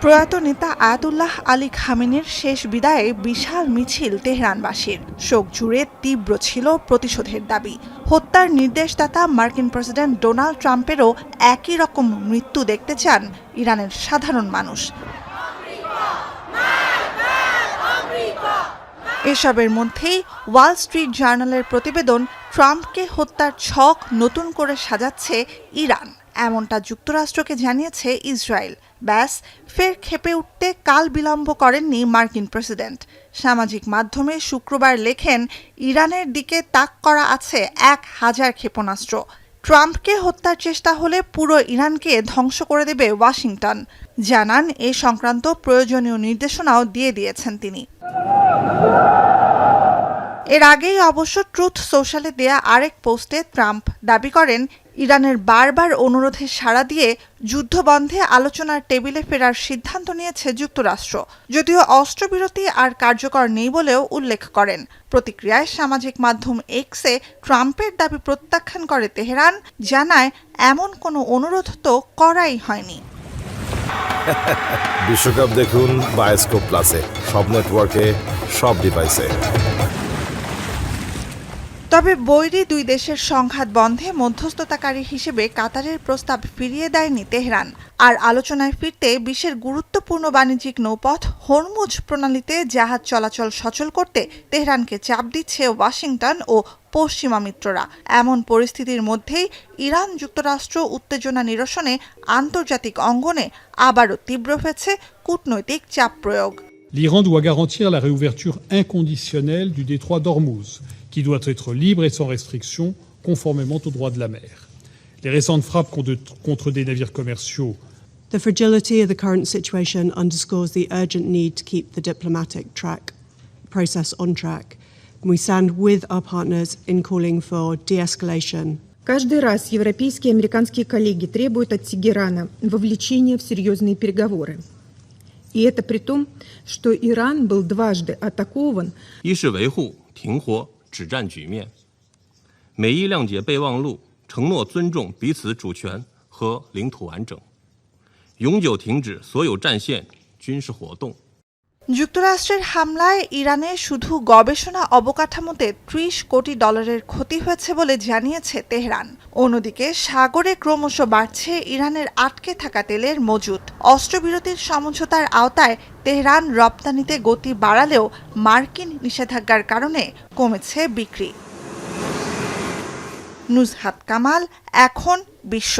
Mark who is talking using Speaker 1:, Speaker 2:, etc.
Speaker 1: প্রয়াত নেতা Ayatollah Ali খামেনির শেষ বিদায়ে বিশাল মিছিল তেহরানবাসীর। শোক জুড়ে তীব্র ছিল প্রতিশোধের দাবি। হত্যার নির্দেশদাতা মার্কিন প্রেসিডেন্ট ডোনাল্ড ট্রাম্পেরও একই রকম মৃত্যু দেখতে চান ইরানের সাধারণ মানুষ। এসবের মধ্যেই ওয়াল স্ট্রিট জার্নালের প্রতিবেদন, ট্রাম্পকে হত্যার ছক নতুন করে সাজাচ্ছে ইরান, এমনটা যুক্তরাষ্ট্রকে জানিয়েছে ইসরায়েল। ব্যাস, ফের ক্ষেপে উঠতে কাল বিলম্ব করেননি মার্কিন প্রেসিডেন্ট। সামাজিক মাধ্যমে শুক্রবার লেখেন, ইরানের দিকে তাক করা আছে 1000 ক্ষেপণাস্ত্র। ট্রাম্পকে হত্যার চেষ্টা হলে পুরো ইরানকে ধ্বংস করে দেবে ওয়াশিংটন। জানান, এ সংক্রান্ত প্রয়োজনীয় নির্দেশনাও দিয়ে দিয়েছেন তিনি। এর আগেই অবশ্য ট্রুথ সোশ্যালে দেয়া আরেক পোস্টে ট্রাম্প দাবি করেন, ইরানের বারবার অনুরোধে সাড়া দিয়ে যুদ্ধবন্ধে আলোচনার টেবিলে ফেরার সিদ্ধান্ত নিয়েছে যুক্তরাষ্ট্র, যদিও অস্ত্রবিরতি আর কার্যকর নেই বলেও উল্লেখ করেন। প্রতিক্রিয়ায় সামাজিক মাধ্যম এক্সে ট্রাম্পের দাবি প্রত্যাখ্যান করে তেহরান, জানায় এমন কোনো অনুরোধ তো করাই হয়নি।
Speaker 2: বিশ্বকাপ দেখুন বায়োস্কোপ প্লাসে, সব নেটওয়ার্কে, সব ডিভাইসে।
Speaker 1: তবে বৈরী দুই দেশের সংঘাত বন্ধে মধ্যস্থতাকারী হিসেবে কাতারের প্রস্তাব ফিরিয়ে দেয়নি তেহরান। আর আলোচনায় ফিরতে বিশ্বের গুরুত্বপূর্ণ বাণিজ্যিক নৌপথ হরমুজ প্রণালীতে জাহাজ চলাচল সচল করতে তেহরানকে চাপ দিচ্ছে ওয়াশিংটন ও পশ্চিমা মিত্ররা। এমন পরিস্থিতির মধ্যেই ইরান যুক্তরাষ্ট্র উত্তেজনা নিরসনে আন্তর্জাতিক অঙ্গনে আবারও তীব্র হয়েছে কূটনৈতিক চাপ প্রয়োগ।
Speaker 3: L'Iran doit garantir la réouverture inconditionnelle du détroit d'Ormuz, qui doit être libre et sans restriction, conformément au droit de la mer. Les récentes frappes contre des navires commerciaux.
Speaker 4: The fragility of the current situation underscores the urgent need to keep the diplomatic process on track. We stand with our partners in calling for de-escalation.
Speaker 5: Каждый раз европейские и американские коллеги требуют от Тегерана вовлечения в серьезные переговоры. И это при том, что Иран был дважды атакован.
Speaker 6: 一是维护停火止战局面，美伊谅解备忘录承诺尊重彼此主权和领土完整，永久停止所有战线军事活动。
Speaker 1: যুক্তরাষ্ট্রের হামলায় ইরানে শুধু গবেষণা অবকাঠামোতে $30 কোটি ক্ষতি হয়েছে বলে জানিয়েছে Tehran. অন্যদিকে সাগরে ক্রমশ বাড়ছে ইরানের আটকে থাকা তেলের মজুত। অস্ত্রবিরতির সমঝোতার আওতায় তেহরান রপ্তানিতে গতি বাড়ালেও মার্কিন নিষেধাজ্ঞার কারণে কমেছে বিক্রি। নুজহাত কামাল, এখন বিশ্ব।